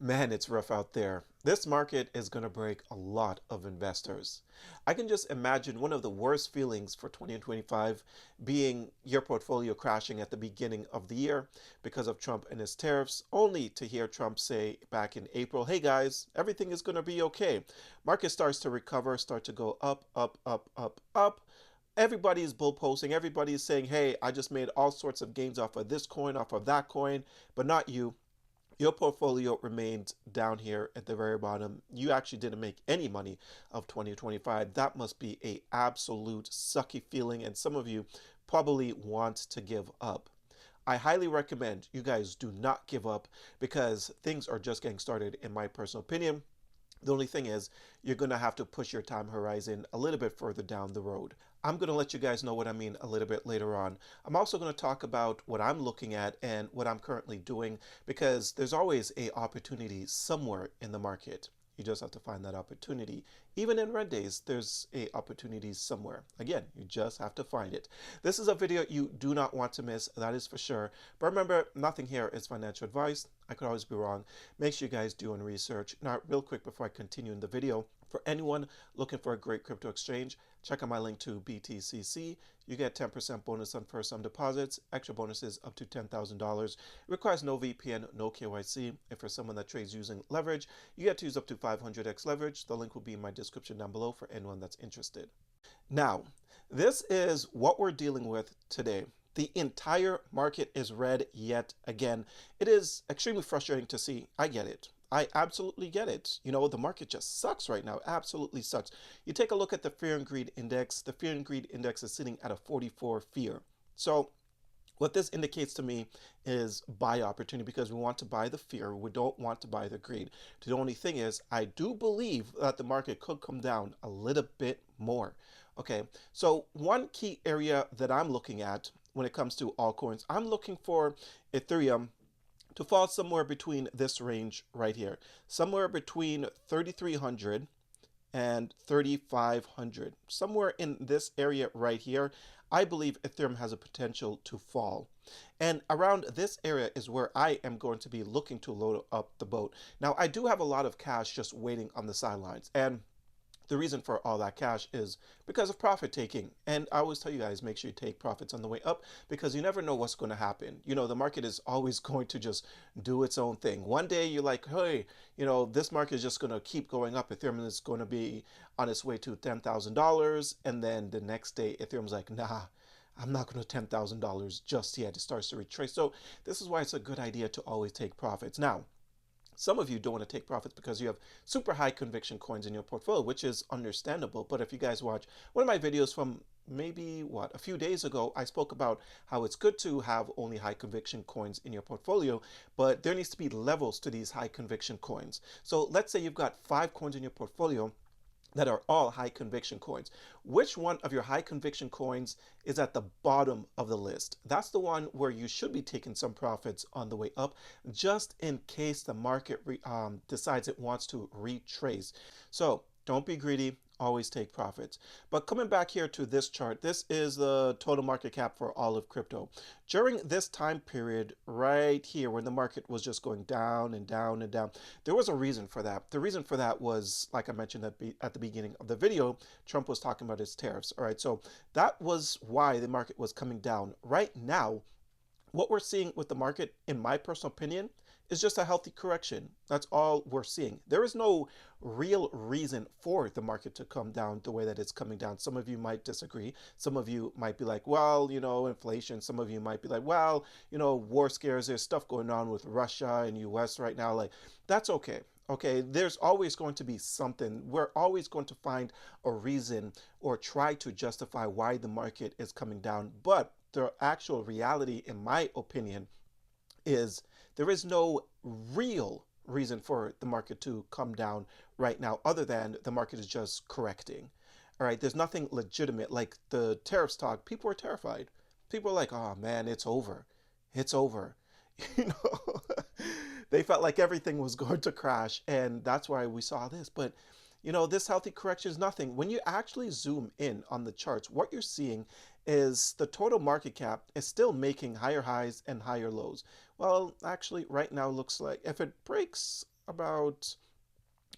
Man, it's rough out there. This market is going to break a lot of investors. I can just imagine one of the worst feelings for 2025 being your portfolio crashing at the beginning of the year because of Trump and his tariffs, only to hear Trump say back in April, hey guys, everything is going to be okay. Market starts to recover, start to go up, up, up, up, up. Everybody is bull posting. Everybody is saying, hey, I just made all sorts of gains off of this coin, off of that coin, but not you. Your portfolio remained down here at the very bottom. You actually didn't make any money of 2025. That must be a absolute sucky feeling, and some of you probably want to give up. I highly recommend you guys do not give up because things are just getting started, in my personal opinion. The only thing is, you're going to have to push your time horizon a little bit further down the road. I'm going to let you guys know what I mean a little bit later on. I'm also going to talk about what I'm looking at and what I'm currently doing because there's always a opportunity somewhere in the market. You just have to find that opportunity. Even in red days, there's a opportunity somewhere. Again, you just have to find it. This is a video you do not want to miss, that is for sure. But remember, nothing here is financial advice. I could always be wrong. Make sure you guys do your research. Now, real quick before I continue in the video, for anyone looking for a great crypto exchange, check out my link to BTCC. You get 10% bonus on first time deposits, extra bonuses up to $10,000. It requires no VPN, no KYC. If you're someone that trades using leverage, you get to use up to 500x leverage. The link will be in my description down below for anyone that's interested. Now, this is what we're dealing with today. The entire market is red yet again. It is extremely frustrating to see. I get it. I absolutely get it. You know, the market just sucks right now. Absolutely sucks. You take a look at the fear and greed index. The fear and greed index is sitting at a 44 fear. So what this indicates to me is buy opportunity because we want to buy the fear. We don't want to buy the greed. The only thing is, I do believe that the market could come down a little bit more. Okay, so one key area that I'm looking at when it comes to altcoins, I'm looking for Ethereum to fall somewhere between this range right here, somewhere between 3,300 and 3,500, somewhere in this area right here. I believe Ethereum has a potential to fall. And around this area is where I am going to be looking to load up the boat. Now, I do have a lot of cash just waiting on the sidelines. And the reason for all that cash is because of profit taking. And I always tell you guys, make sure you take profits on the way up because you never know what's going to happen. You know, the market is always going to just do its own thing. One day you're like, hey, you know, this market is just going to keep going up. Ethereum is going to be on its way to $10,000. And then the next day, Ethereum's like, nah, I'm not going to $10,000 just yet. It starts to retrace. So this is why it's a good idea to always take profits. Now, some of you don't want to take profits because you have super high conviction coins in your portfolio, which is understandable. But if you guys watch one of my videos from maybe a few days ago, I spoke about how it's good to have only high conviction coins in your portfolio, but there needs to be levels to these high conviction coins. So let's say you've got 5 coins in your portfolio that are all high conviction coins. Which one of your high conviction coins is at the bottom of the list? That's the one where you should be taking some profits on the way up, just in case the market decides it wants to retrace. So don't be greedy. Always take profits. But coming back here to this chart, this is the total market cap for all of crypto. During this time period right here, when the market was just going down and down and down, there was a reason for that. The reason for that was, like I mentioned at the beginning of the video, Trump was talking about his tariffs. All right, so that was why the market was coming down. Right now, what we're seeing with the market, in my personal opinion, is just a healthy correction. That's all we're seeing. There is no real reason for the market to come down the way that it's coming down. Some of you might disagree. Some of you might be like, well, you know, inflation. Some of you might be like, well, you know, war scares. There's stuff going on with Russia and US right now. Like, that's okay. Okay, there's always going to be something. We're always going to find a reason or try to justify why the market is coming down. But the actual reality, in my opinion, is there is no real reason for the market to come down right now other than the market is just correcting. All right, there's nothing legitimate like the tariffs talk. People are terrified. People are like, oh man, it's over. It's over. You know, they felt like everything was going to crash, and that's why we saw this. But you know, this healthy correction is nothing. When you actually zoom in on the charts, what you're seeing is the total market cap is still making higher highs and higher lows. Well, actually, right now looks like if it breaks about,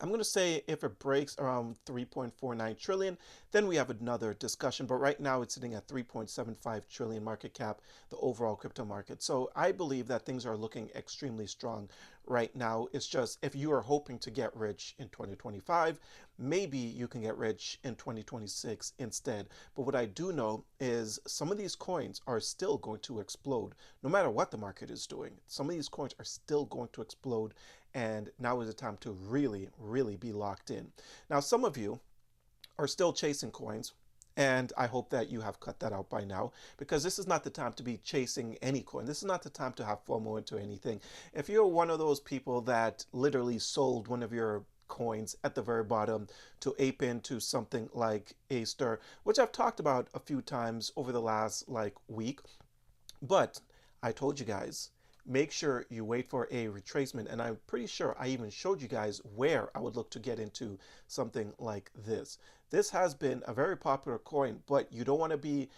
I'm going to say if it breaks around 3.49 trillion, then we have another discussion. But right now it's sitting at 3.75 trillion market cap, the overall crypto market. So I believe that things are looking extremely strong right now. It's just if you are hoping to get rich in 2025, maybe you can get rich in 2026 instead. But what I do know is some of these coins are still going to explode no matter what the market is doing. Some of these coins are still going to explode, and now is the time to really, really be locked in. Now, some of you are still chasing coins, and I hope that you have cut that out by now, because this is not the time to be chasing any coin. This is not the time to have FOMO into anything. If you're one of those people that literally sold one of your coins at the very bottom to ape into something like Aster, which I've talked about a few times over the last like week, but I told you guys, make sure you wait for a retracement. And I'm pretty sure I even showed you guys where I would look to get into something like this. This has been a very popular coin, but you don't want to be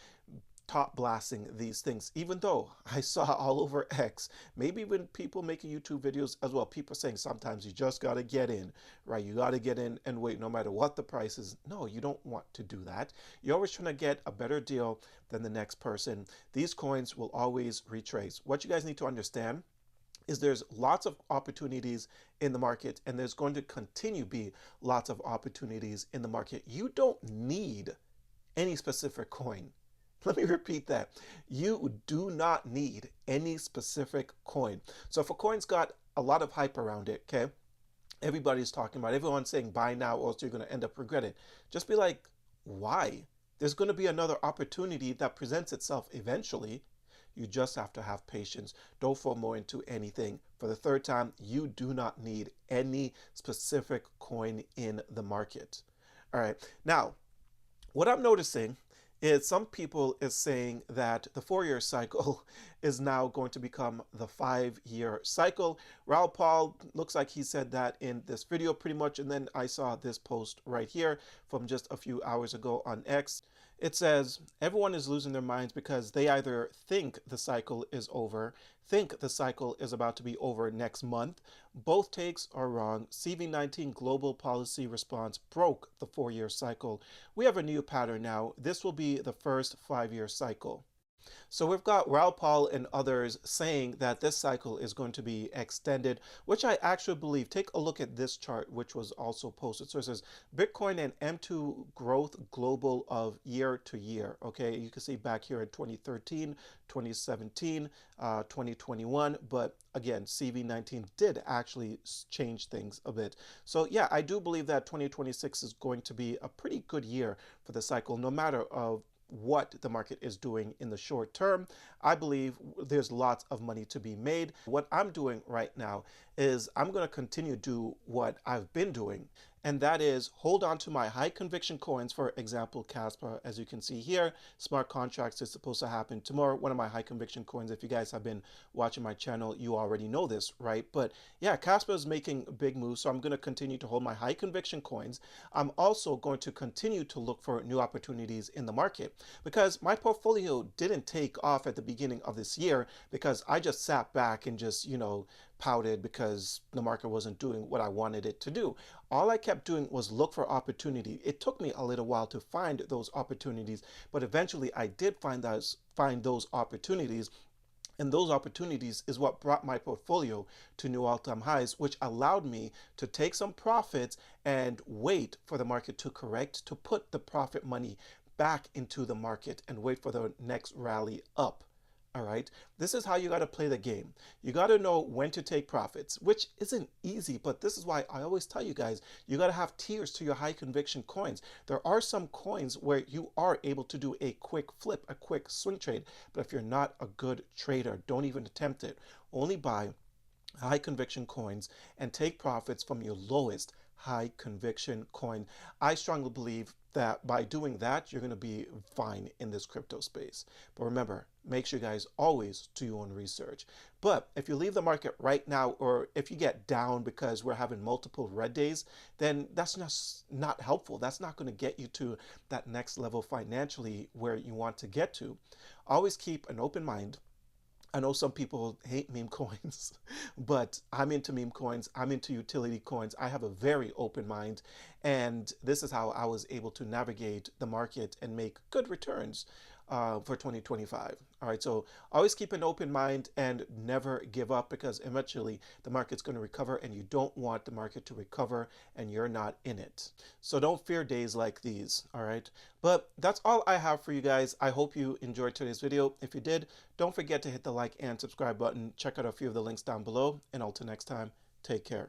top blasting these things, even though I saw all over X, maybe when people making YouTube videos as well, people saying sometimes you just got to get in, right? You got to get in and wait no matter what the price is. No, you don't want to do that. You're always trying to get a better deal than the next person. These coins will always retrace. What you guys need to understand is there's lots of opportunities in the market, and there's going to continue to be lots of opportunities in the market. You don't need any specific coin. Let me repeat that. You do not need any specific coin. So if a coin's got a lot of hype around it, okay, everybody's talking about it, everyone's saying buy now or else you're going to end up regretting. Just be like, why? There's going to be another opportunity that presents itself eventually. You just have to have patience. Don't FOMO into anything. For the third time, you do not need any specific coin in the market. All right. Now, what I'm noticing is some people is saying that the 4-year cycle is now going to become the 5-year cycle. Raul Paul looks like he said that in this video pretty much, and then I saw this post right here from just a few hours ago on X. It says, everyone is losing their minds because they either think the cycle is over, think the cycle is about to be over next month. Both takes are wrong. CV19 global policy response broke the 4-year cycle. We have a new pattern now. This will be the first 5-year cycle. So we've got Raul Paul and others saying that this cycle is going to be extended, which I actually believe. Take a look at this chart, which was also posted. So it says Bitcoin and M2 growth global of year to year. Okay, you can see back here in 2013, 2017, 2021. But again, CV19 did actually change things a bit. So yeah, I do believe that 2026 is going to be a pretty good year for the cycle, no matter of what the market is doing in the short term. I believe there's lots of money to be made. What I'm doing right now is I'm going to continue to do what I've been doing, and that is hold on to my high conviction coins. For example, Casper, as you can see here, smart contracts is supposed to happen tomorrow. One of my high conviction coins. If you guys have been watching my channel, you already know this, right? But yeah, Casper is making big moves, so I'm going to continue to hold my high conviction coins. I'm also going to continue to look for new opportunities in the market, because my portfolio didn't take off at the beginning of this year because I just sat back and just, pouted because the market wasn't doing what I wanted it to do. All I kept doing was look for opportunity. It took me a little while to find those opportunities, but eventually I did find those opportunities. And those opportunities is what brought my portfolio to new all-time highs, which allowed me to take some profits and wait for the market to correct, to put the profit money back into the market and wait for the next rally up. All right, this is how you got to play the game. You got to know when to take profits, which isn't easy, but this is why I always tell you guys, you got to have tiers to your high conviction coins. There are some coins where you are able to do a quick flip, a quick swing trade, but if you're not a good trader, don't even attempt it. Only buy high conviction coins and take profits from your lowest high conviction coin. I strongly believe that by doing that, you're going to be fine in this crypto space. But remember, make sure you guys always do your own research. But if you leave the market right now, or if you get down because we're having multiple red days, then that's just not helpful. That's not going to get you to that next level financially where you want to get to. Always keep an open mind. I know some people hate meme coins, but I'm into meme coins. I'm into utility coins. I have a very open mind, and this is how I was able to navigate the market and make good returns for 2025. All right, so always keep an open mind and never give up, because eventually the market's going to recover, and you don't want the market to recover and you're not in it. So don't fear days like these. All right, but that's all I have for you guys. I hope you enjoyed today's video. If you did, don't forget to hit the like and subscribe button. Check out a few of the links down below, and until next time, take care.